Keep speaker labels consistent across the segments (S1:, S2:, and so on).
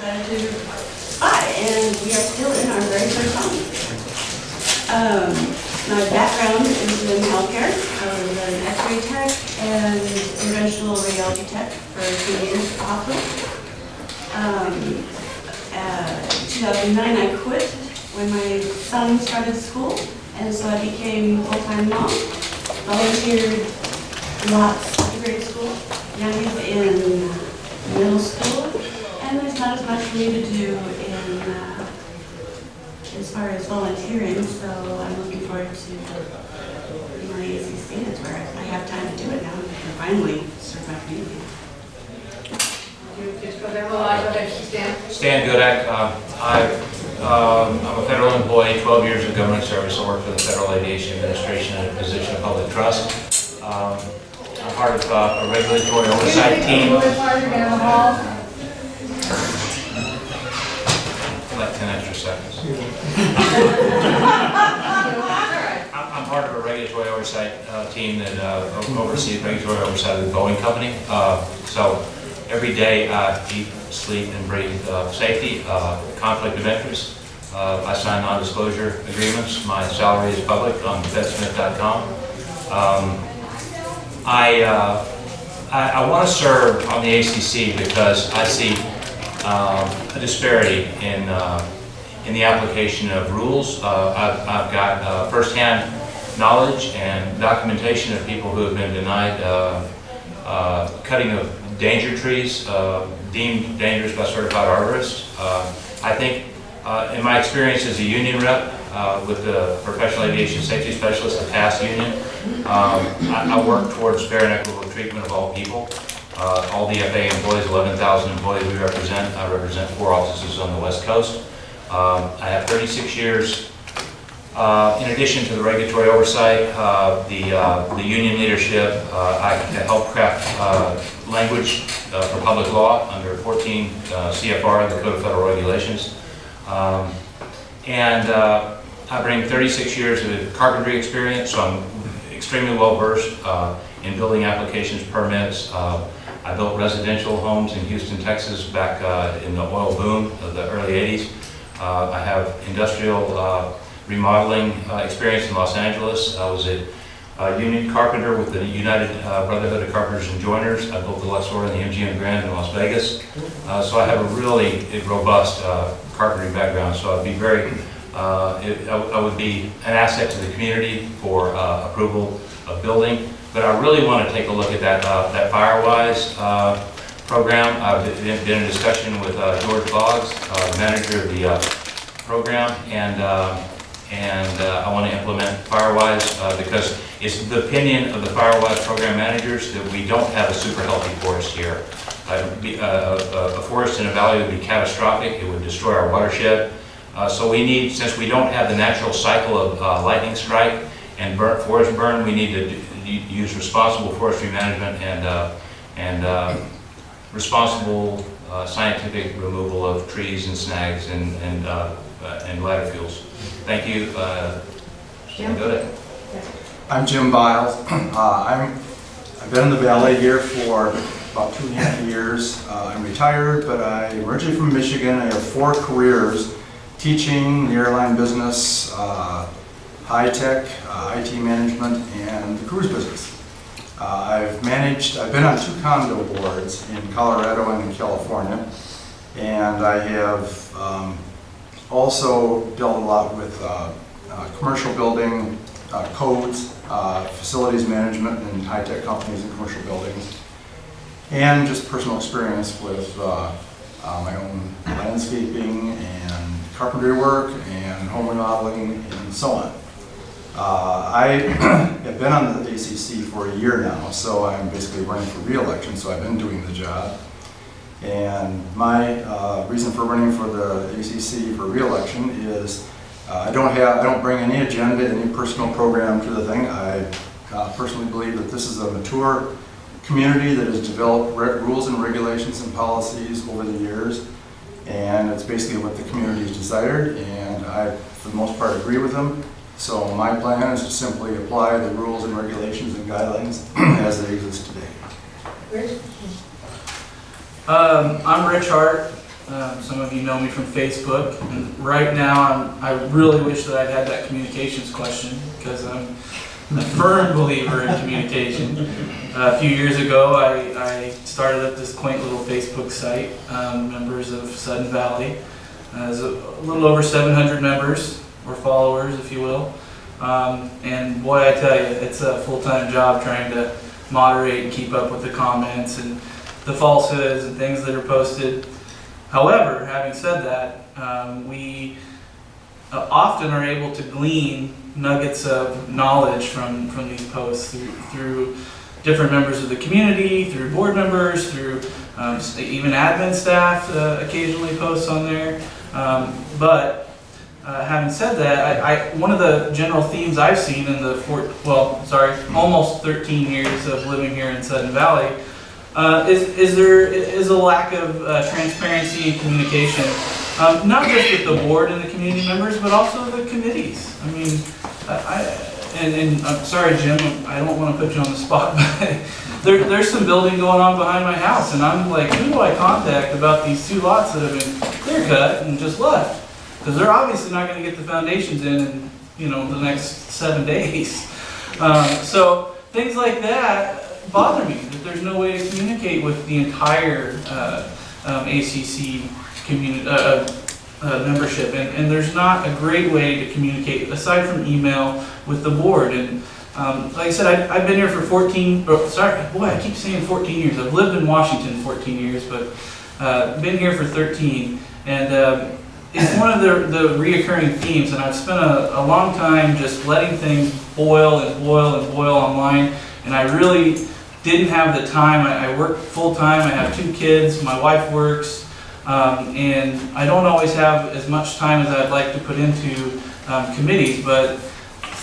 S1: decided to buy, and we are still in our very first home. My background is in healthcare. I was an X-ray tech and interventional radiology tech for 2 years at the hospital. 2009 I quit when my son started school, and so I became full-time mom. Volunteered lots in grade school, now he's in middle school, and there's not as much for me to do in as far as volunteering, so I'm looking forward to being on the ACC. That's where I have time to do it now, and finally serve my community.
S2: Stan Goodek. I'm a federal employee, 12 years of government service. I work for the Federal Aviation Administration in a position of public trust. I'm part of a regulatory oversight team. Like 10 extra seconds. I'm part of a regulatory oversight team that oversees regulatory oversight of the Boeing company. So every day I eat, sleep, and breathe safety, conflict of interest. I sign non-disclosure agreements. My salary is public on bedsmith.com. I want to serve on the ACC because I see a disparity in the application of rules. I've got firsthand knowledge and documentation of people who have been denied cutting of danger trees, deemed dangerous by certified arborists. I think in my experience as a union rep with the Professional Aviation Safety Specialist, the past union, I work towards fair and equitable treatment of all people. All the FAA employees, 11,000 employees we represent. I represent 4 offices on the West Coast. I have 36 years. In addition to the regulatory oversight, the union leadership, I help craft language for public law under 14 CFR, the Code of Federal Regulations. And I bring 36 years of carpentry experience, so I'm extremely well versed in building applications, permits. I built residential homes in Houston, Texas back in the oil boom of the early 80s. I have industrial remodeling experience in Los Angeles. I was a union carpenter with the United Brotherhood of Carpenters and Joiners. I built the Luxor and the MGM Grand in Las Vegas. So I have a really robust carpentry background. So I'd be very, I would be an asset to the community for approval of building. But I really want to take a look at that FireWise program. I've been in discussion with George Boggs, manager of the program, and I want to implement FireWise because it's the opinion of the FireWise program managers that we don't have a super healthy forest here. A forest in a valley would be catastrophic. It would destroy our watershed. So we need, since we don't have the natural cycle of lightning strike and forest burn, we need to use responsible forestry management and responsible scientific removal of trees and snags and ladder fuels. Thank you.
S1: Jim?
S3: I'm Jim Biles. I've been in the Valley here for about 2.5 years. I'm retired, but I'm originally from Michigan. I have 4 careers: teaching, the airline business, high-tech, IT management, and the cruise business. I've been on 2 condo boards in Colorado and in California, and I have also dealt a lot with commercial building codes, facilities management in high-tech companies and commercial buildings, and just personal experience with my own landscaping and carpentry work and home remodeling and so on. I have been on the ACC for a year now, so I'm basically running for re-election, so I've been doing the job. And my reason for running for the ACC for re-election is I don't bring any agenda, any personal program to the thing. I personally believe that this is a mature community that has developed rules and regulations and policies over the years, and it's basically what the community has desired, and I, for the most part, agree with them. So my plan is to simply apply the rules and regulations and guidelines as they exist today.
S4: I'm Rich Hart. Some of you know me from Facebook, and right now I really wish that I'd had that communications question, because I'm a firm believer in communication. A few years ago, I started up this quaint little Facebook site, members of Sudden Valley. There's a little over 700 members, or followers, if you will. And boy, I tell you, it's a full-time job trying to moderate and keep up with the comments and the falsehoods and things that are posted. However, having said that, we often are able to glean nuggets of knowledge from these posts through different members of the community, through board members, through even admin staff occasionally posts on there. But having said that, one of the general themes I've seen in the almost 13 years of living here in Sudden Valley is a lack of transparency and communication, not just with the board and the community members, but also the committees. I mean, and I'm sorry, Jim, I don't want to put you on the spot, but there's some building going on behind my house, and I'm like, who do I contact about these 2 lots that have been clear cut and just left? Because they're obviously not going to get the foundations in the next 7 days. So things like that bother me, that there's no way to communicate with the entire ACC community membership, and there's not a great way to communicate aside from email with the board. And like I said, I've been here for 14. I keep saying 14 years. I've lived in Washington 14 years, but been here for 13, and it's one of the reoccurring themes. And I've spent a long time just letting things boil and boil and boil online, and I really didn't have the time. I work full time. I have 2 kids. My wife works. And I don't always have as much time as I'd like to put into committees, but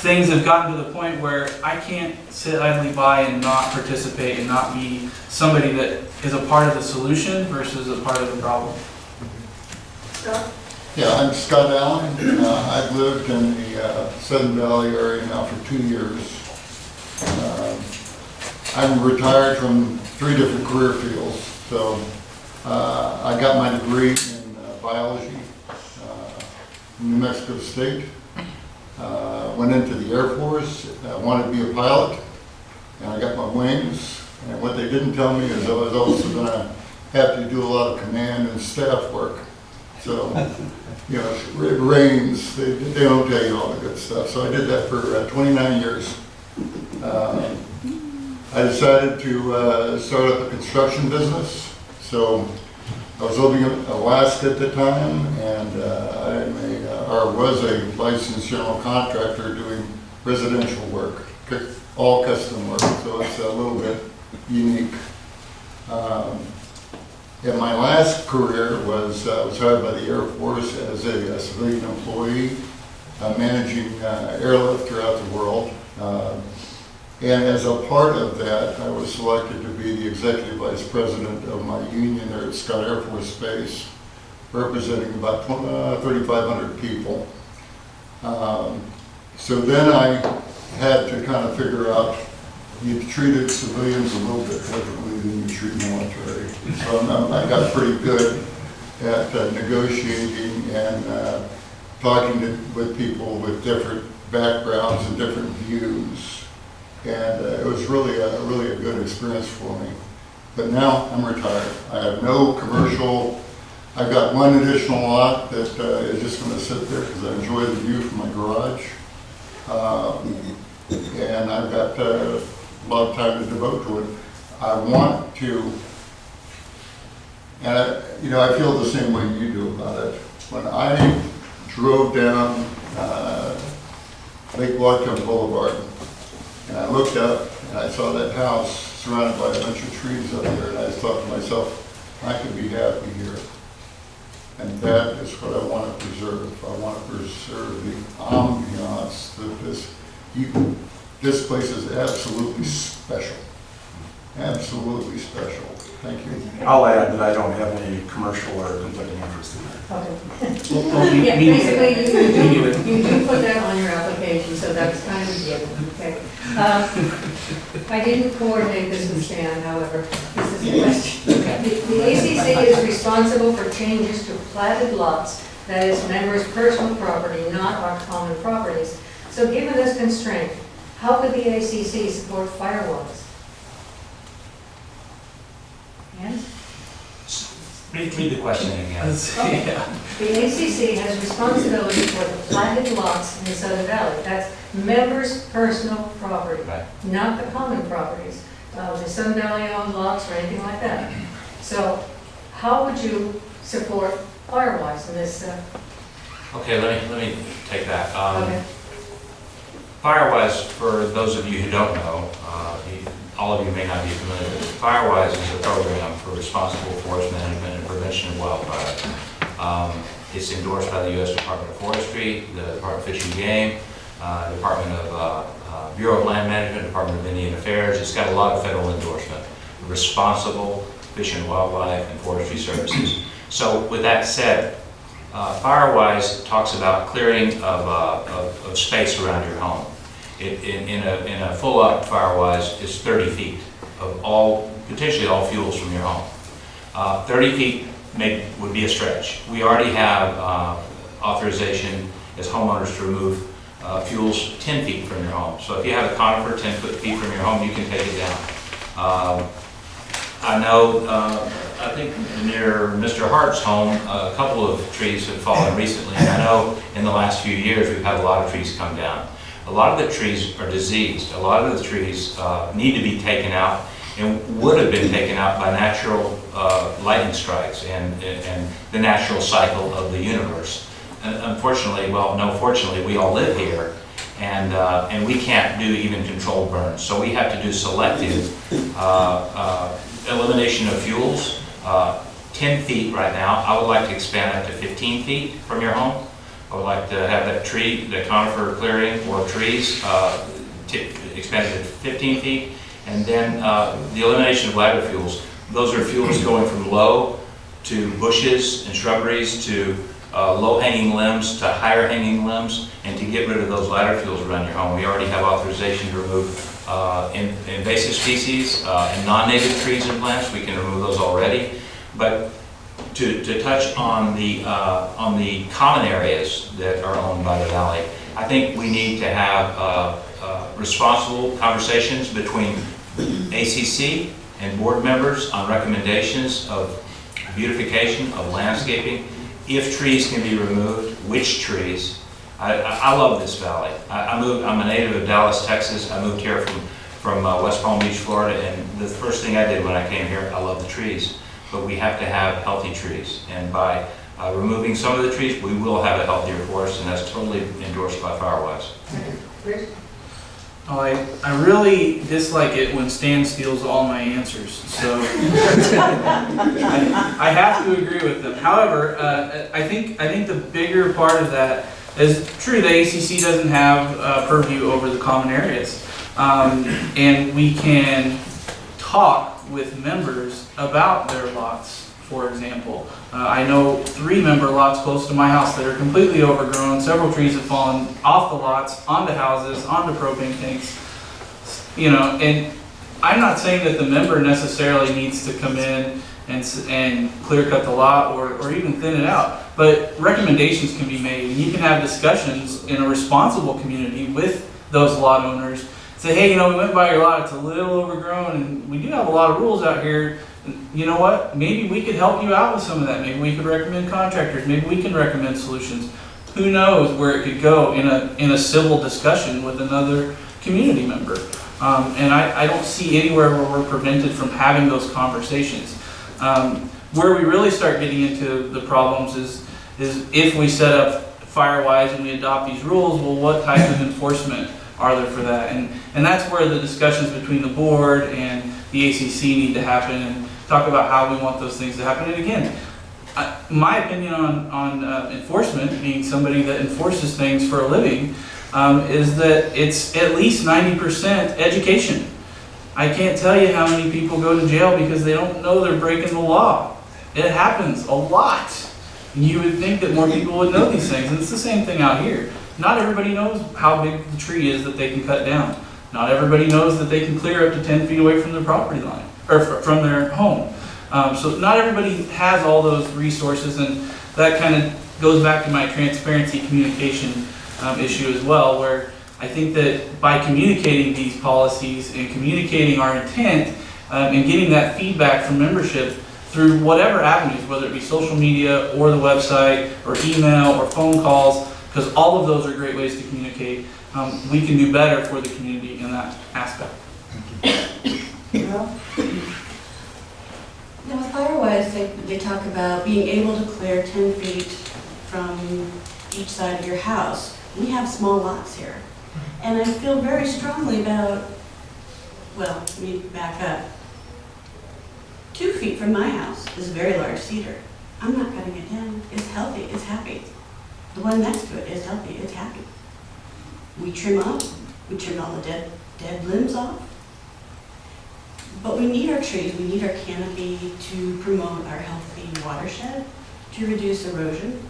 S4: things have gotten to the point where I can't sit idly by and not participate and not be somebody that is a part of the solution versus a part of the problem.
S1: Scott?
S5: Yeah, I'm Scott Allen. I've lived in the Sudden Valley area now for 2 years. I'm retired from 3 different career fields, so I got my degree in biology from New Mexico State. Went into the Air Force. I wanted to be a pilot, and I got my wings. And what they didn't tell me is I was also going to have to do a lot of command and staff work. So, it rains. They don't tell you all the good stuff. So I did that for 29 years. I decided to start up a construction business. So I was living in Alaska at the time, and I was a licensed general contractor doing residential work, all custom work, so it's a little bit unique. And my last career was I was hired by the Air Force as a civilian employee, managing airlift throughout the world. And as a part of that, I was selected to be the executive vice president of my union there at Scott Air Force Base, representing about 3,500 people. So then I had to kind of figure out, you treated civilians a little bit differently than you treat military. So I got pretty good at negotiating and talking with people with different backgrounds and different views. And it was really a good experience for me. But now I'm retired. I have no commercial. I've got one additional lot that is just going to sit there because I enjoy the view from my garage. And I've got a lot of time to devote to it. I want to, and I feel the same way you do about it. When I drove down Lake Whatcom Boulevard, and I looked up and I saw that house surrounded by a bunch of trees up there, and I thought to myself, I could be happy here. And that is what I want to preserve. I want to preserve the ambiance that this place is absolutely special. Absolutely special. Thank you.
S3: I'll add that I don't have any commercial or conflicting interest in that.
S4: Okay.
S6: Yeah, basically, you do put that on your application, so that's kind of a given, okay? I didn't coordinate this with Stan, however. This is the question. The ACC is responsible for changes to platted lots, that is members' personal property, not our common properties. So given this constraint, how could the ACC support firewalls? Yes?
S2: Read the question again.
S4: Yeah.
S6: The ACC has responsibility for the platted lots in the Southern Valley. That's members' personal property,
S2: Right.
S6: not the common properties. The Southern Valley owned lots or anything like that. So how would you support firewalls in this?
S2: Okay, let me take that.
S6: Okay.
S2: Firewise, for those of you who don't know, all of you may not be familiar with it, Firewise is a program for responsible forest management and prevention of wildfire. It's endorsed by the U.S. Department of Forestry, the Department of Fish and Game, Department of Bureau of Land Management, Department of Indian Affairs. It's got a lot of federal endorsement. Responsible Fish and Wildlife and Forestry Services. So with that said, Firewise talks about clearing of space around your home. In a full-up Firewise is 30 feet of potentially all fuels from your home. 30 feet would be a stretch. We already have authorization as homeowners to remove fuels 10 feet from your home. So if you have a conifer 10 feet from your home, you can take it down. I know, I think near Mr. Hart's home, a couple of trees have fallen recently, and I know in the last few years we've had a lot of trees come down. A lot of the trees are diseased. A lot of the trees need to be taken out and would have been taken out by natural lightning strikes and the natural cycle of the universe. And unfortunately, fortunately, we all live here, and we can't do even controlled burns. So we have to do selective elimination of fuels. 10 feet right now. I would like to expand that to 15 feet from your home. I would like to have that tree, the conifer clearing or trees expanded to 15 feet. And then the elimination of ladder fuels. Those are fuels going from low to bushes and shrubberies to low-hanging limbs to higher-hanging limbs, and to get rid of those ladder fuels around your home. We already have authorization to remove invasive species and non-native trees and plants. We can remove those already. But to touch on the common areas that are owned by the valley, I think we need to have responsible conversations between ACC and board members on recommendations of beautification, of landscaping. If trees can be removed, which trees? I love this valley. I'm a native of Dallas, Texas. I moved here from West Palm Beach, Florida, and the first thing I did when I came here, I love the trees. But we have to have healthy trees, and by removing some of the trees, we will have a healthier forest, and that's totally endorsed by Firewise.
S6: Rich?
S4: Oh, I really dislike it when Stan steals all my answers, so I have to agree with them. However, I think the bigger part of that is true. The ACC doesn't have purview over the common areas, and we can talk with members about their lots. For example, I know 3-member lots close to my house that are completely overgrown. Several trees have fallen off the lots, onto houses, onto propane tanks. You know, and I'm not saying that the member necessarily needs to come in and clear cut the lot or even thin it out, but recommendations can be made, and you can have discussions in a responsible community with those lot owners. Say, hey, we went by your lot, it's a little overgrown, and we do have a lot of rules out here. You know what? Maybe we could help you out with some of that. Maybe we could recommend contractors. Maybe we can recommend solutions. Who knows where it could go in a civil discussion with another community member. And I don't see anywhere where we're prevented from having those conversations. Where we really start getting into the problems is if we set up Firewise and we adopt these rules, well, what type of enforcement are there for that? And that's where the discussions between the board and the ACC need to happen, and talk about how we want those things to happen. And again, my opinion on enforcement, being somebody that enforces things for a living, is that it's at least 90% education. I can't tell you how many people go to jail because they don't know they're breaking the law. It happens a lot. You would think that more people would know these things, and it's the same thing out here. Not everybody knows how big the tree is that they can cut down. Not everybody knows that they can clear up to 10 feet away from their property line. or from their home. So not everybody has all those resources, and that kind of goes back to my transparency communication issue as well, where I think that by communicating these policies and communicating our intent and getting that feedback from membership through whatever avenues, whether it be social media or the website or email or phone calls, because all of those are great ways to communicate, we can do better for the community in that aspect.
S1: Now, with Firewise, they talk about being able to clear 10 feet from each side of your house. We have small lots here. And I feel very strongly about, well, let me back up. 2 feet from my house is a very large cedar. I'm not cutting it down. It's healthy, it's happy. The one next to it is healthy, it's happy. We trim all the dead limbs off. But we need our trees, we need our canopy to promote our healthy watershed, to reduce erosion.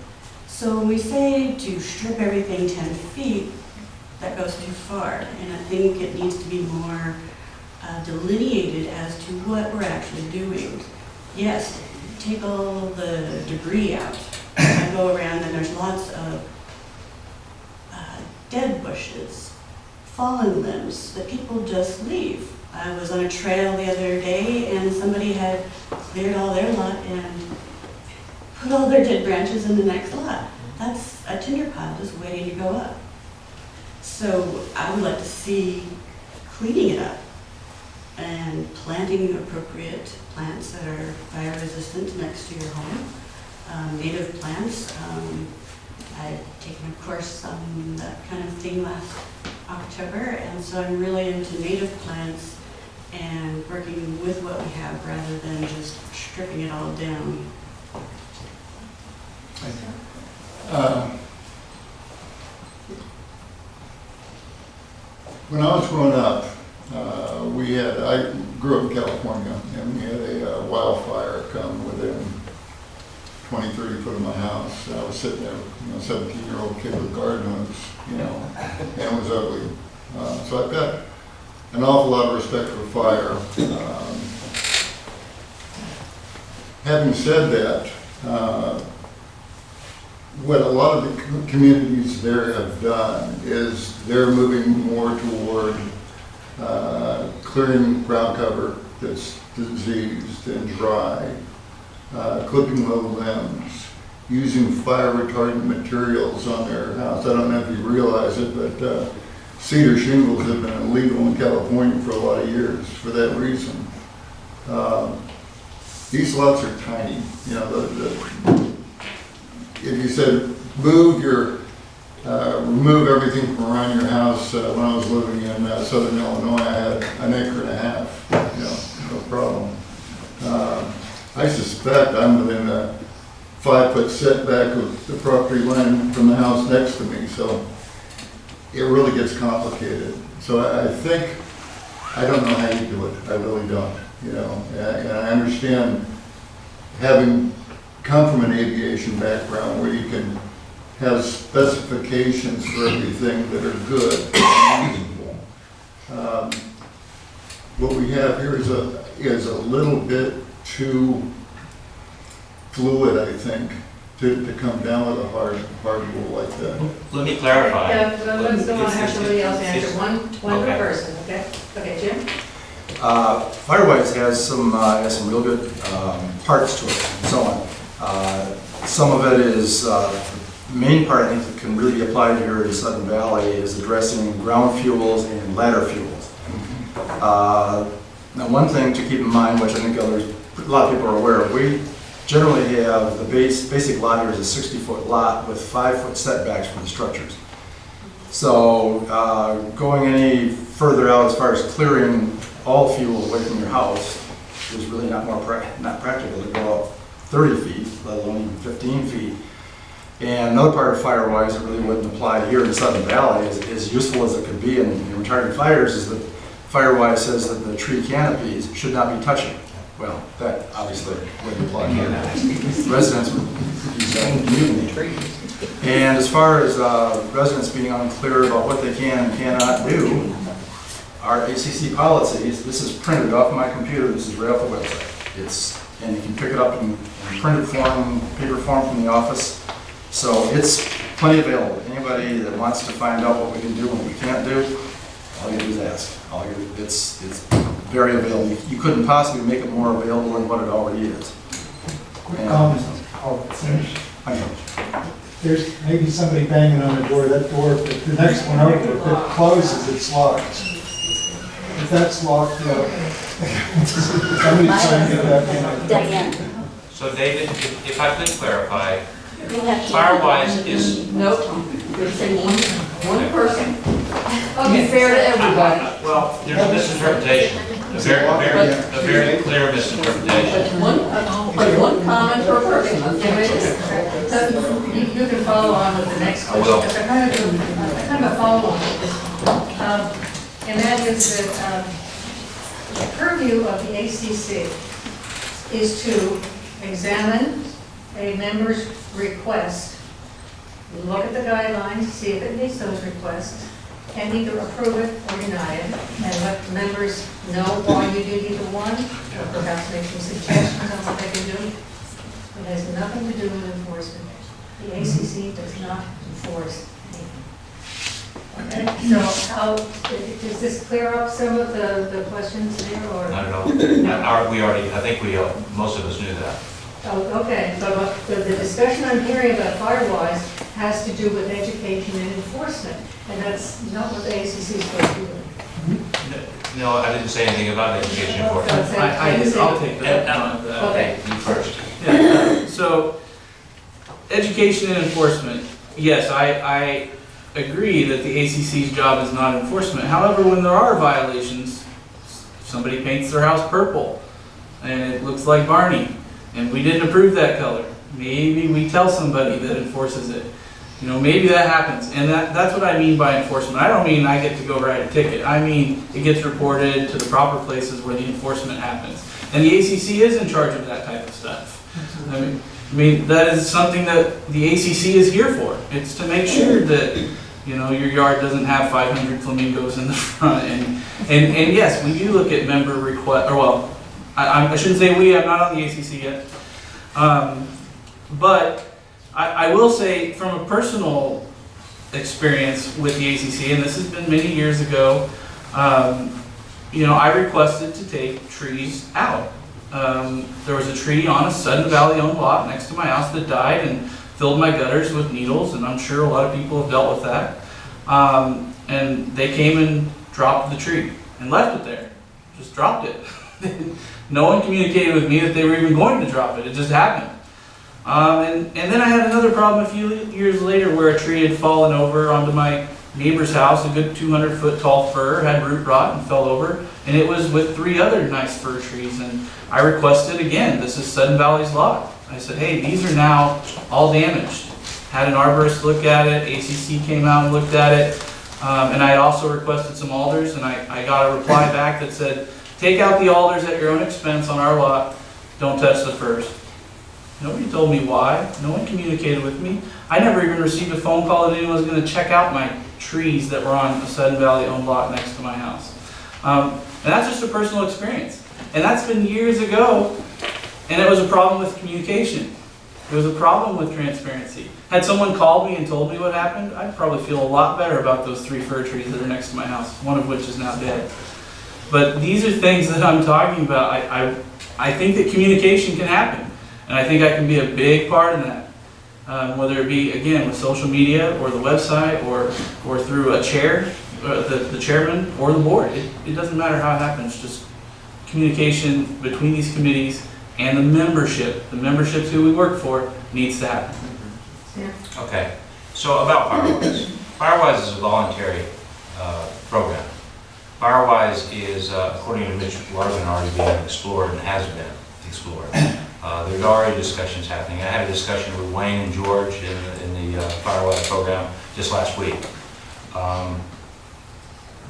S1: So when we say to strip everything 10 feet, that goes too far. And I think it needs to be more delineated as to what we're actually doing. Yes, take all the debris out. I go around and there's lots of dead bushes, fallen limbs that people just leave. I was on a trail the other day and somebody had cleared all their lot and put all their dead branches in the next lot. That's a tinder pile just waiting to go up. So I would like to see cleaning it up and planting appropriate plants that are fire resistant next to your home. Native plants. I've taken a course on that kind of thing last October, and so I'm really into native plants and working with what we have rather than just stripping it all down.
S5: When I was growing up, I grew up in California, and we had a wildfire come within 20, 30 foot of my house. I was sitting there, 17-year-old kid with garden hose, and it was ugly. So I've got an awful lot of respect for fire. Having said that, what a lot of the communities there have done is they're moving more toward clearing ground cover that's diseased and dry, clipping low limbs, using fire retardant materials on their house. I don't know if you realize it, but cedar shingles have been illegal in California for a lot of years for that reason. These lots are tiny. If you said remove everything from around your house, when I was living in southern Illinois, I had an acre and a half, no problem. I suspect I'm within a 5-foot setback of the property line from the house next to me, so it really gets complicated. So I think, I don't know how you do it, I really don't, and I understand having come from an aviation background where you can have specifications for everything that are good and reasonable. What we have here is a little bit too fluid, I think, to come down with a hard rule like that.
S2: Let me clarify.
S6: Let's go on, have somebody else answer,
S2: It's-
S6: one per
S2: okay.
S6: person, okay? Okay, Jim?
S3: Firewise has some real good parts to it and so on. Some of it is, the main part I think that can really be applied here in Sudden Valley is addressing ground fuels and ladder fuels. Now one thing to keep in mind, which I think a lot of people are aware of, we generally have the basic lot here is a 60-foot lot with 5-foot setbacks for the structures. So going any further out as far as clearing all fuel away from your house is really not practical to go out 30 feet, let alone even 15 feet. And another part of Firewise that really wouldn't apply here in Sudden Valley, as useful as it could be in retarding fires, is that Firewise says that the tree canopies should not be touching. Well, that obviously wouldn't apply here. Residents would use that immediately. And as far as residents being unclear about what they can and cannot do, our ACC policies, this is printed off my computer, this is right off the website. And you can pick it up in printed form, paper form from the office. So it's plenty available. Anybody that wants to find out what we can do and what we can't do, all you do is ask. It's very available. You couldn't possibly make it more available than what it already is.
S7: Quick
S3: And-
S7: comment. Oh, finish.
S3: I know.
S7: There's maybe somebody banging on the door. That door, if the next one over, if it closes, it's locked. If that's locked, somebody's trying to get that in.
S8: Diane,
S2: So David, if I could clarify,
S8: you have to.
S2: Firewise is,
S9: Nope, you're saying one person. Be
S6: Okay.
S9: fair to everybody.
S2: well, there's a misinterpretation, a very clear misinterpretation.
S9: But one comment per person.
S6: You can follow on with the next
S2: I will.
S6: question. I kind of a follow on with this. And that is that the purview of the ACC is to examine a member's request, look at the guidelines, see if it meets those requests, and either approve it or deny it, and let members know why you did either one, or perhaps make some suggestions on what they can do. It has nothing to do with enforcement. The ACC does not enforce anything. Okay, so how, does this clear up some of the questions there, or?
S2: Not at all. I think most of us knew that.
S6: Oh, okay, but the discussion I'm hearing about Firewise has to do with education and enforcement, and that's not what the ACC is supposed to do.
S2: No, I didn't say anything about education enforcement.
S4: I'll take that on that.
S2: Okay, you first.
S4: Yeah, so, education and enforcement, yes, I agree that the ACC's job is not enforcement. However, when there are violations, somebody paints their house purple, and it looks like Barney, and we didn't approve that color. Maybe we tell somebody that enforces it. You know, maybe that happens, and that's what I mean by enforcement. I don't mean I get to go write a ticket. I mean it gets reported to the proper places where the enforcement happens. And the ACC is in charge of that type of stuff. I mean that is something that the ACC is here for. It's to make sure that, you know, your yard doesn't have 500 flamingos in the front. And yes, we do look at member request, or well, I shouldn't say we, I'm not on the ACC yet. But I will say from a personal experience with the ACC, and this has been many years ago, you know, I requested to take trees out. There was a tree on a Sudden Valley owned lot next to my house that died and filled my gutters with needles, and I'm sure a lot of people have dealt with that. And they came and dropped the tree and left it there, just dropped it. No one communicated with me that they were even going to drop it, it just happened. And then I had another problem a few years later where a tree had fallen over onto my neighbor's house, a good 200-foot tall fir, had root rot and fell over, and it was with 3 other nice fir trees. And I requested again, this is Sudden Valley's lot. I said, hey, these are now all damaged. Had an arborist look at it, ACC came out and looked at it, and I had also requested some alders, and I got a reply back that said, take out the alders at your own expense on our lot, don't touch the firs. Nobody told me why. No one communicated with me. I never even received a phone call that anyone was going to check out my trees that were on a Sudden Valley owned lot next to my house. And that's just a personal experience. And that's been years ago, and it was a problem with communication. It was a problem with transparency. Had someone called me and told me what happened, I'd probably feel a lot better about those 3 fir trees that are next to my house, one of which is now dead. But these are things that I'm talking about. I think that communication can happen. And I think I can be a big part in that, whether it be, again, with social media or the website or through a chair, the chairman or the board. It doesn't matter how it happens, just communication between these committees and the memberships who we work for needs to happen.
S6: Yeah.
S2: Okay, so about Firewise. Firewise is a voluntary program. Firewise is, according to Mitch Larvin, already being explored and has been explored. There's already discussions happening. I had a discussion with Wayne and George in the Firewise program just last week.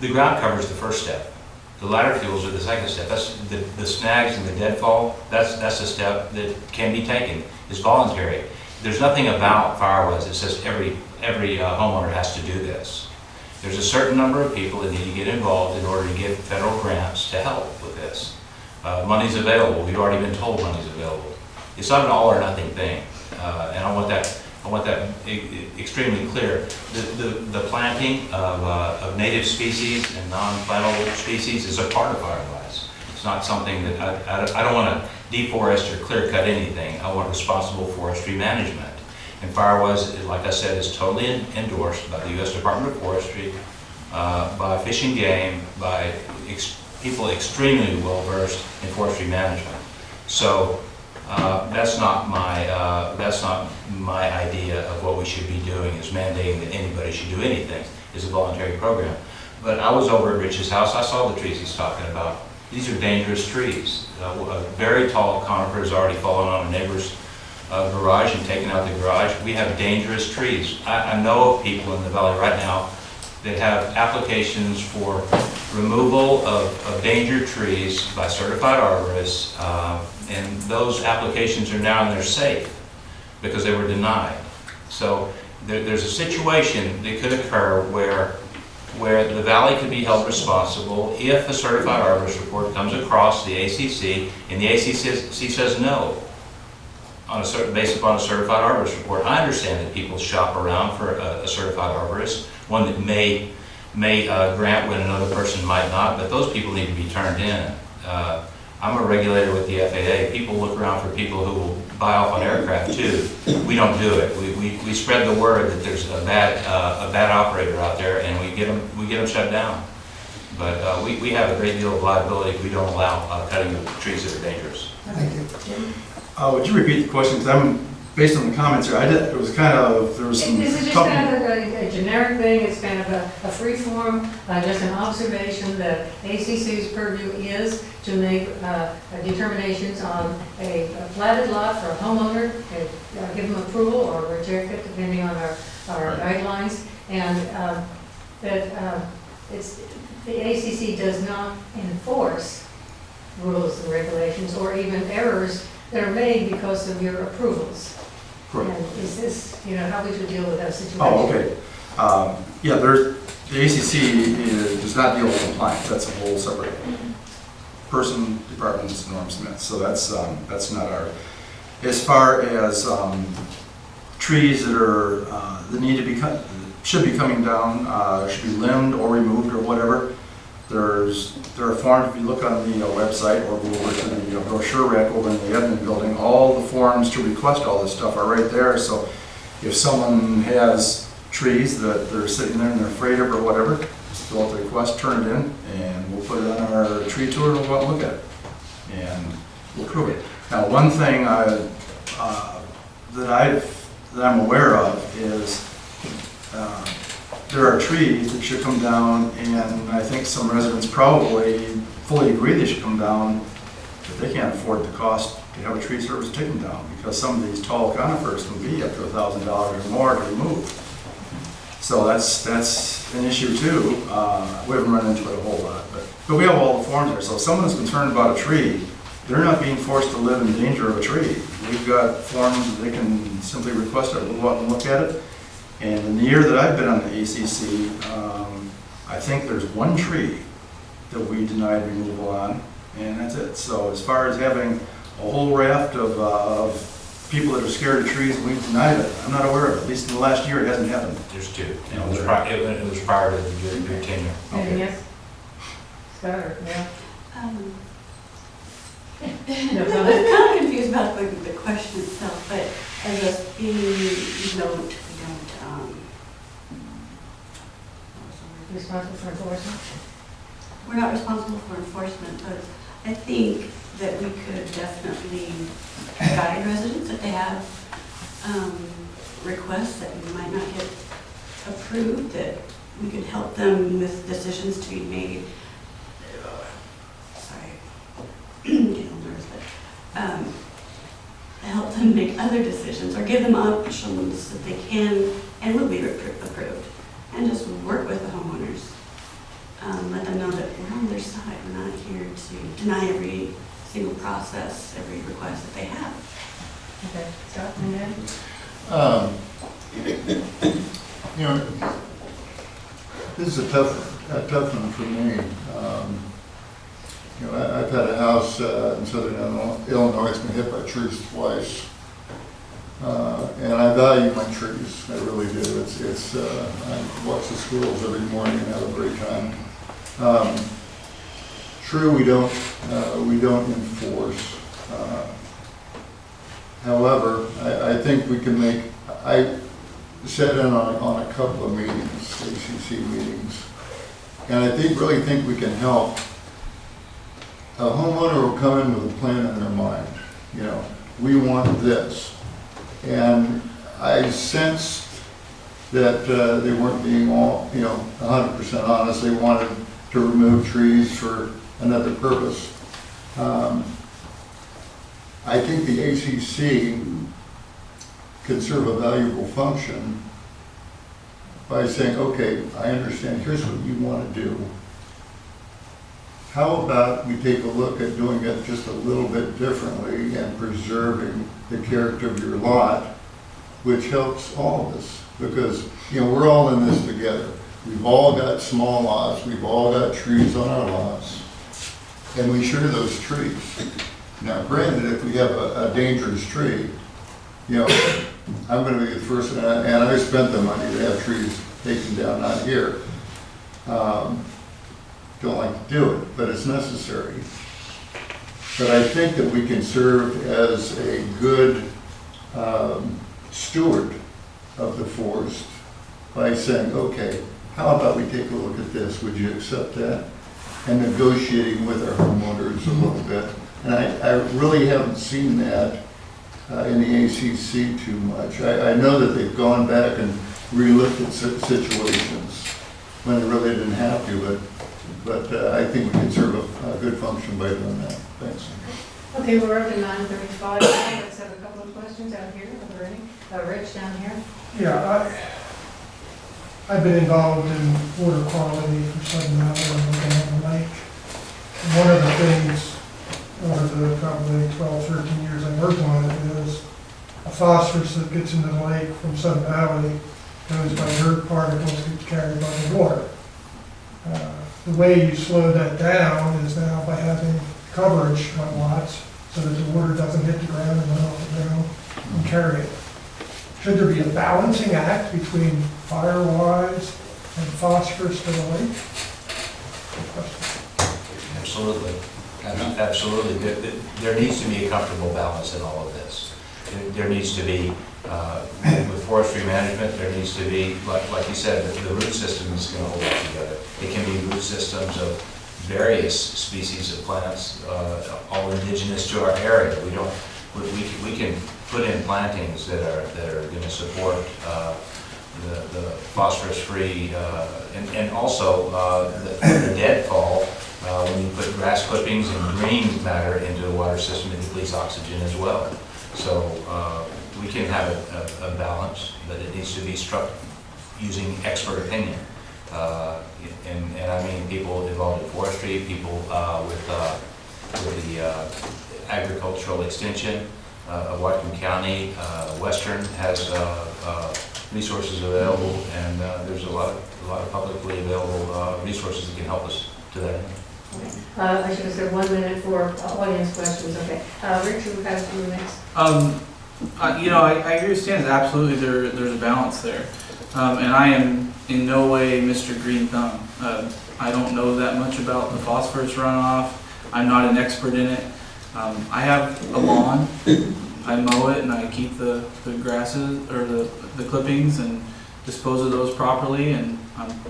S2: The ground cover is the first step. The ladder fuels are the second step. That's the snags and the deadfall. That's a step that can be taken. It's voluntary. There's nothing about Firewise that says every homeowner has to do this. There's a certain number of people that need to get involved in order to get federal grants to help with this. Money's available. We've already been told money's available. It's not an all or nothing thing, and I want that extremely clear. The planting of native species and non-plantable species is a part of Firewise. It's not something that I don't want to deforest or clear cut anything. I want responsible forestry management. And Firewise, like I said, is totally endorsed by the U.S. Department of Forestry, by Fish and Game, by people extremely well versed in forestry management. So that's not my idea of what we should be doing, is mandating that anybody should do anything. It's a voluntary program. But I was over at Rich's house. I saw the trees he's talking about. These are dangerous trees. A very tall conifer has already fallen on a neighbor's garage and taken out the garage. We have dangerous trees. I know of people in the valley right now that have applications for removal of endangered trees by certified arborists, and those applications are now, and they're safe because they were denied. So there's a situation that could occur where the valley could be held responsible if a certified arborist report comes across the ACC and the ACC says no, based upon a certified arborist report. I understand that people shop around for a certified arborist, one that may grant when another person might not, but those people need to be turned in. I'm a regulator with the FAA. People look around for people who will buy off on aircraft too. We don't do it. We spread the word that there's a bad operator out there, and we get them shut down. But we have a great deal of liability if we don't allow cutting of trees that are dangerous.
S7: Thank you.
S3: Would you repeat the question? Because based on the comments here, it was kind of, there was some.
S6: This is just kind of a generic thing, it's kind of a free form, just an observation that ACC's purview is to make determinations on a platted lot for a homeowner, and give them approval or reject it depending on our guidelines, and that the ACC does not enforce rules and regulations or even errors that are made because of your approvals.
S3: Correct.
S6: And is this, how would you deal with that situation?
S3: Oh, okay. Yeah, the ACC does not deal with compliance. That's a whole separate person, department's Norm Smith. So that's not our. As far as trees that need to be cut, should be coming down, should be limbed or removed or whatever. There are forms, if you look on the website or go over to the brochure rack over in the admin building, all the forms to request all this stuff are right there. So if someone has trees that they're sitting there and they're afraid of or whatever, just fill out the request, turn it in, and we'll put it on our tree tour and we'll go out and look at it. And we'll prove it. Now, one thing that I'm aware of is there are trees that should come down, and I think some residents probably fully agree they should come down, but they can't afford the cost to have a tree service take them down, because some of these tall conifers can be up to $1,000 or more to remove. So that's an issue too. We haven't run into it a whole lot, but we have all the forms there. So if someone is concerned about a tree, they're not being forced to live in danger of a tree. We've got forms that they can simply request it. We'll go out and look at it. And in the year that I've been on the ACC, I think there's one tree that we denied removal on, and that's it. So as far as having a whole raft of people that are scared of trees and we've denied it, I'm not aware of it. At least in the last year, it hasn't happened.
S2: There's two. And it was prior to your tenure.
S3: Okay.
S6: Yes? Scott, yeah.
S1: I'm kind of confused about the question itself, but as a speed, we don't
S6: Responsible for enforcement?
S1: we're not responsible for enforcement, but I think that we could definitely guide residents if they have requests that might not get approved, that we could help them with decisions to be made. Sorry, getting a little nervous, but help them make other decisions or give them options that they can and will be approved. And just work with the homeowners. Let them know that we're on their side. We're not here to deny every single process, every request that they have.
S6: Okay, Scott, and then?
S5: This is a tough one for me. I've had a house in southern Illinois that's been hit by trees twice. And I value my trees, I really do. I watch the schools every morning and have a great time. True, we don't enforce. However, I think we can I sat in on a couple of meetings, ACC meetings, and I really think we can help. A homeowner will come in with a plan in their mind. We want this. And I sensed that they weren't being 100% honest. They wanted to remove trees for another purpose. I think the ACC can serve a valuable function by saying, okay, I understand, here's what you want to do. How about we take a look at doing it just a little bit differently and preserving the character of your lot, which helps all of us, because we're all in this together. We've all got small lots, we've all got trees on our lots, and we share those trees. Now granted, if we have a dangerous tree, I'm going to be the first, and I spent the money to have trees taken down out here. Don't like to do it, but it's necessary. But I think that we can serve as a good steward of the forest by saying, okay, how about we take a look at this? Would you accept that? And negotiating with our homeowners a little bit. And I really haven't seen that in the ACC too much. I know that they've gone back and re-looked at situations when they really didn't have to, but I think we can serve a good function by doing that. Thanks.
S6: Okay, we're up to 9:35. Let's have a couple of questions out here. Are there any? Rich down here.
S8: Yeah, I've been involved in water quality for Southern Valley and looking on the lake. One of the things over the probably 12, 13 years I've worked on it is a phosphorus that gets into the lake from Southern Valley goes by dirt particles get carried by the water. The way you slow that down is now by having coverage on lots so that the water doesn't hit the ground and run off the ground and carry it. Should there be a balancing act between fire-wise and phosphorus to the lake?
S2: Absolutely. Absolutely. There needs to be a comfortable balance in all of this. There needs to be, with forestry management, there needs to be, like you said, the root system is going to hold it together. It can be root systems of various species of plants, all indigenous to our area. We can put in plantings that are going to support the phosphorus-free, and also the deadfall. When you put grass clippings and green matter into the water system, it depletes oxygen as well. So we can have a balance, but it needs to be struck using expert opinion. And I mean people involved in forestry, people with the agricultural extension of Whatcom County. Western has resources available, and there's a lot of publicly available resources that can help us to that end.
S6: I should have said 1 minute for audience questions. Okay. Rich, we've got a few minutes.
S4: I agree with Stan. Absolutely, there's a balance there. And I am in no way Mr. Green Thumb. I don't know that much about the phosphorus runoff. I'm not an expert in it. I have a lawn. I mow it and I keep the grasses or the clippings and dispose of those properly. And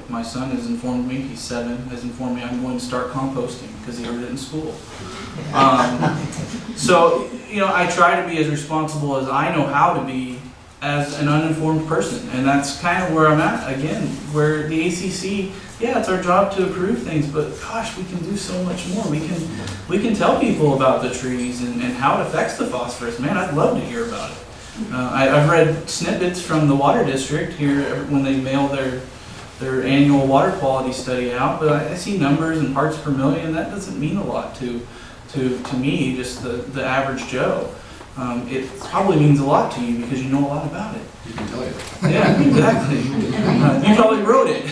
S4: my son has informed me, he's 7, has informed me I'm going to start composting because he heard it in school. So, I try to be as responsible as I know how to be as an uninformed person. And that's kind of where I'm at, again, where the ACC, yeah, it's our job to approve things, but gosh, we can do so much more. We can tell people about the trees and how it affects the phosphorus. Man, I'd love to hear about it. I've read snippets from the water district here when they mail their annual water quality study out, but I see numbers and parts per million. That doesn't mean a lot to me, just the average Joe. It probably means a lot to you because you know a lot about it.
S3: You can tell you.
S4: Yeah, exactly. You probably wrote it.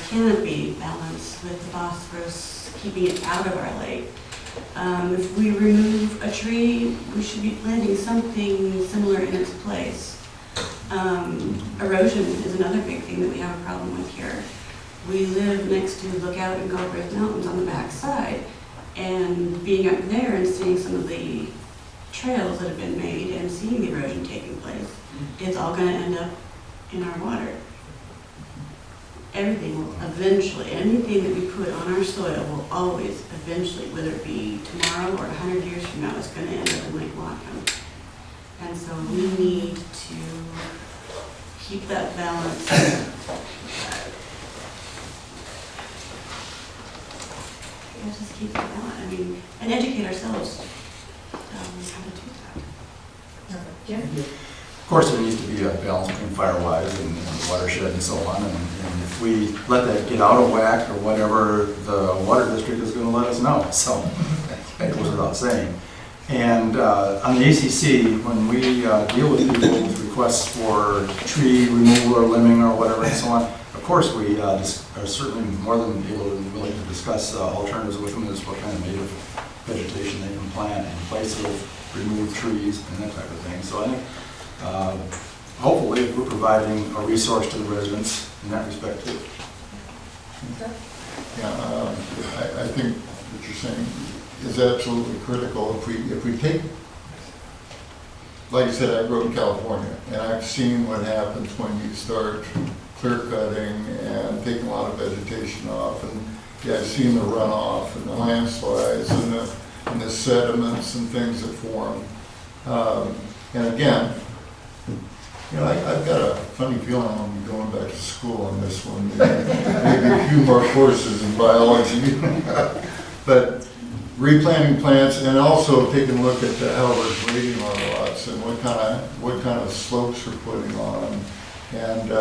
S1: canopy balance with the phosphorus, keeping it out of our lake. If we remove a tree, we should be planting something similar in its place. Erosion is another big thing that we have a problem with here. We live next to Lookout and Galbraith Mountains on the back side, and being up there and seeing some of the trails that have been made and seeing the erosion taking place, it's all going to end up in our water. Everything will eventually, anything that we put on our soil will always eventually, whether it be tomorrow or 100 years from now, it's going to end up in Lake Whatcom. And so we need to keep that balance. Just keep that balance. I mean, and educate ourselves how to do that.
S6: Jim?
S3: Of course, there needs to be a balance between fire-wise and watershed and so on, and if we let that get out of whack or whatever, the water district is gonna let us know, so that goes without saying. And on the ACC, when we deal with people with requests for tree removal or limbing or whatever and so on, of course, we are certainly more than able and willing to discuss alternatives with them as what kind of native vegetation they can plant in place of removed trees and that type of thing. So I think hopefully we're providing a resource to the residents in that respect too.
S5: Yeah, I think what you're saying is absolutely critical. If we take, like I said, I grew up in California, and I've seen what happens when you start clear cutting and taking a lot of vegetation off, and yeah, I've seen the runoff and the landslides and the sediments and things that form. And again, you know, I've got a funny feeling I'm going back to school on this one. Maybe a few more courses in biology. But replanting plants and also taking a look at how we're grading our lots and what kind of slopes we're putting on. And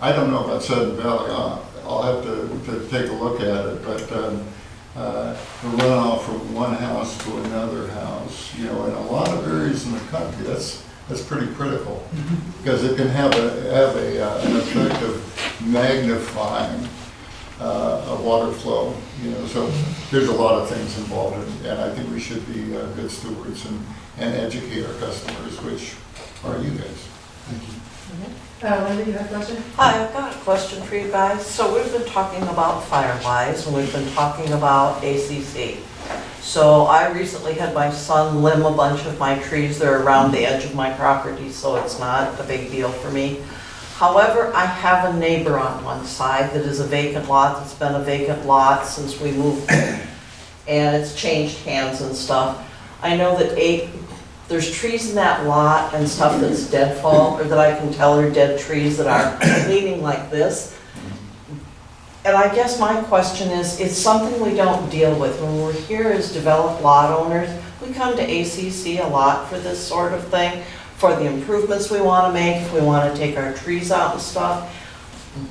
S5: I don't know about Sudden Valley. I'll have to take a look at it. But the runoff from one house to another house, you know, in a lot of areas in the country, that's pretty critical, because it can have an effect of magnifying a water flow, you know. So there's a lot of things involved, and I think we should be good stewards and educate our customers, which are you guys. Thank you.
S6: Linda, you have a question?
S9: Hi, I've got a question for you guys. So we've been talking about Firewise, and we've been talking about ACC. So I recently had my son limb a bunch of my trees. They're around the edge of my property, so it's not a big deal for me. However, I have a neighbor on one side that is a vacant lot. It's been a vacant lot since we moved there, and it's changed hands and stuff. I know that there's trees in that lot and stuff that's deadfall, or that I can tell are dead trees that are leaning like this. And I guess my question is, it's something we don't deal with. When we're here as developed lot owners, we come to ACC a lot for this sort of thing, for the improvements we want to make, if we want to take our trees out and stuff.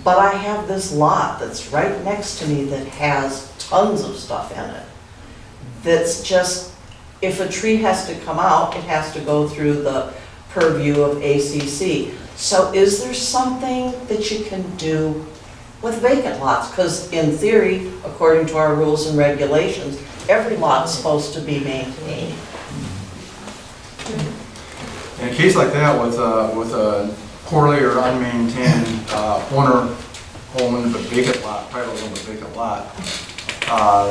S9: But I have this lot that's right next to me that has tons of stuff in it. That's just, if a tree has to come out, it has to go through the purview of ACC. So is there something that you can do with vacant lots? Because in theory, according to our rules and regulations, every lot's supposed to be maintained.
S3: In a case like that, with a poorly or unmaintained owner-owned but vacant lot, title owned but vacant lot,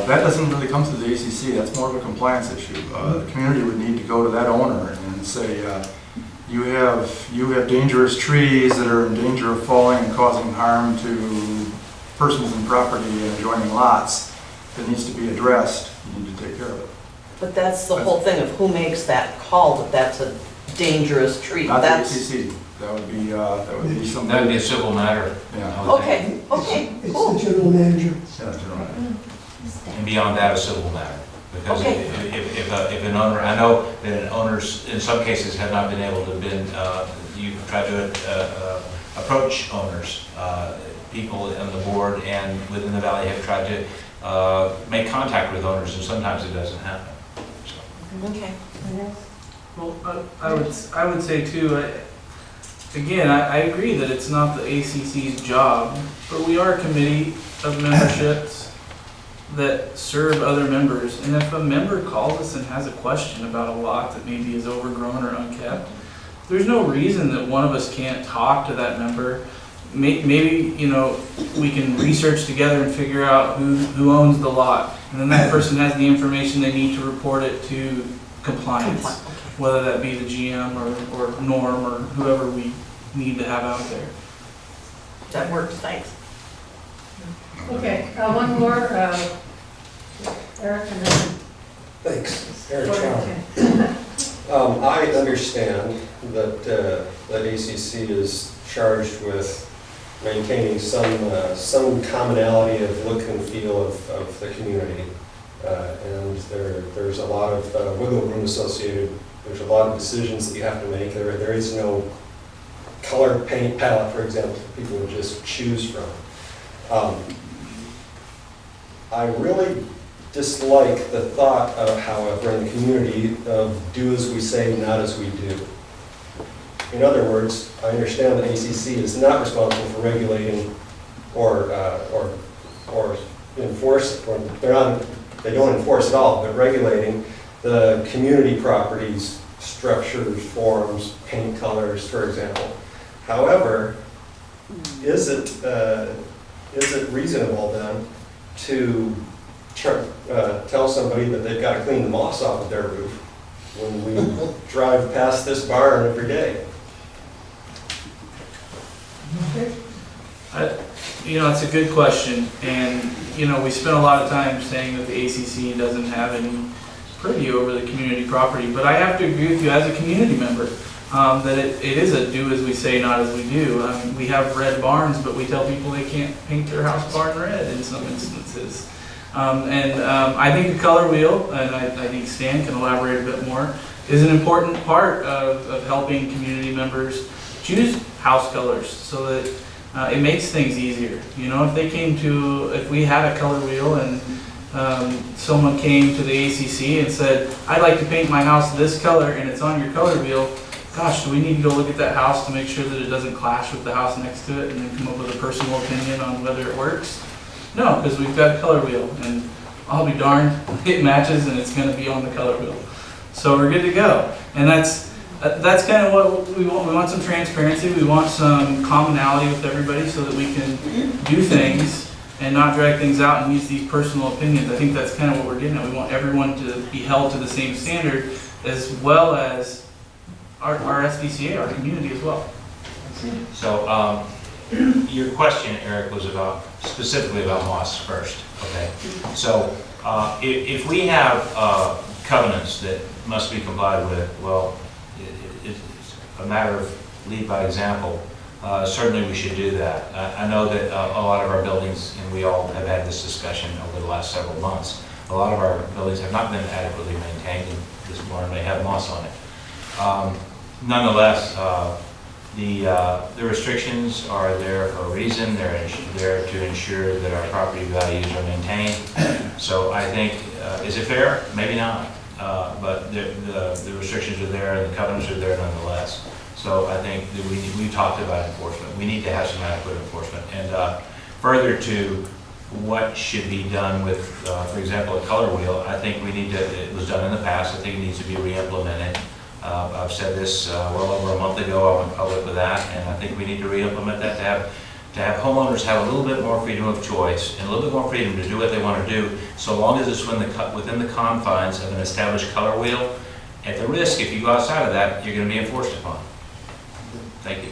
S3: that doesn't really come through the ACC. That's more of a compliance issue. The community would need to go to that owner and say, you have dangerous trees that are in danger of falling and causing harm to persons and property and adjoining lots. That needs to be addressed. You need to take care of it.
S9: But that's the whole thing of who makes that call that that's a dangerous tree.
S3: Not the
S9: That's
S3: ACC. That would be something.
S2: That would be a civil matter.
S3: Yeah.
S2: I would think.
S9: okay,
S7: It's
S9: cool.
S7: the general manager.
S3: Yeah, general manager.
S2: And beyond that, a civil matter. Because
S9: Okay.
S2: if an owner, I know that owners in some cases have not been able to you've tried to approach owners, people on the board and within the valley have tried to make contact with owners, and sometimes it doesn't happen. So.
S9: Okay.
S4: Well, I would say too, again, I agree that it's not the ACC's job, but we are a committee of memberships that serve other members. And if a member calls us and has a question about a lot that maybe is overgrown or unkept, there's no reason that one of us can't talk to that member. Maybe, you know, we can research together and figure out who owns the lot. And then that person has the information they need to report it to compliance, whether that be the GM or Norm or whoever we need to have out there.
S9: That works, thanks.
S6: Okay, one more, Eric, and then.
S10: Thanks, Eric
S6: Gordon.
S10: Chow. I understand that that ACC is charged with maintaining some commonality of look and feel of the community. And there's a lot of wiggle room associated. There's a lot of decisions that you have to make. There is no color paint palette, for example, people would just choose from. I really dislike the thought of, however, in the community of do as we say, not as we do. In other words, I understand that ACC is not responsible for regulating or enforce, or they don't enforce at all, but regulating the community properties, structures, forms, paint colors, for example. However, is it reasonable then to tell somebody that they've got to clean the moss off of their roof when we drive past this barn every day?
S4: You know, it's a good question, and you know, we spent a lot of time saying that the ACC doesn't have any purview over the community property, but I have to agree with you as a community member that it is a do as we say, not as we do. We have red barns, but we tell people they can't paint their house barn red in some instances. I think the color wheel, and I think Stan can elaborate a bit more, is an important part of helping community members choose house colors so that it makes things easier. You know, if we had a color wheel and someone came to the ACC and said, I'd like to paint my house this color and it's on your color wheel, gosh, do we need to go look at that house to make sure that it doesn't clash with the house next to it and then come up with a personal opinion on whether it works? No, because we've got a color wheel, and I'll be darned, it matches and it's going to be on the color wheel. So we're good to go. And that's kind of what we want. We want some transparency. We want some commonality with everybody so that we can do things and not drag things out and use these personal opinions. I think that's kind of what we're getting at. We want everyone to be held to the same standard, as well as our SVCA, our community as well.
S2: So your question, Eric, was specifically about moss first, okay? So if we have covenants that must be complied with, well, it's a matter of lead by example. Certainly we should do that. I know that a lot of our buildings, and we all have had this discussion over the last several months, a lot of our buildings have not been adequately maintained, and this barn may have moss on it. Nonetheless, the restrictions are there for a reason. They're there to ensure that our property values are maintained. So I think, is it fair? Maybe not. But the restrictions are there and the covenants are there nonetheless. So I think that we talked about enforcement. We need to have some adequate enforcement. And further to what should be done with, for example, a color wheel, I think it was done in the past. I think it needs to be re-implemented. I've said this well over a month ago. I went public with that, and I think we need to re-implement that to have homeowners have a little bit more freedom of choice and a little bit more freedom to do what they want to do, so long as it's within the confines of an established color wheel. At the risk, if you go outside of that, you're going to be enforced upon. Thank you.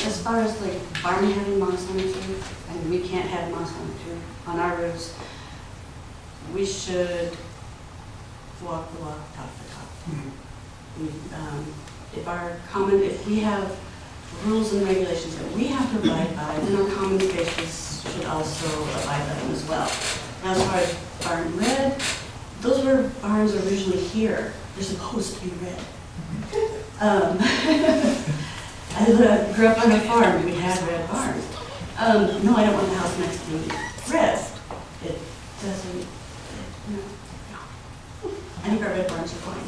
S1: As far as like barn having moss on its roof, and we can't have moss on our roofs, we should walk the walk, talk the talk. If we have rules and regulations that we have to abide by, then our common spaces should also abide by them as well. Now, as far as barn red, those were barns originally here. They're supposed to be red. I grew up on a farm. We had red barns. No, I don't want the house next to me red. It doesn't. No. I think our red barns are fine.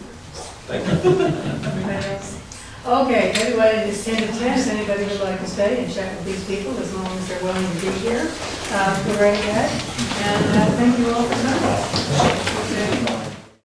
S10: Thank you.
S6: Okay, everybody, it's 10 to 10, if anybody would like to stay and chat with these people, as long as they're willing to be here, we're ready to go. And thank you all for coming.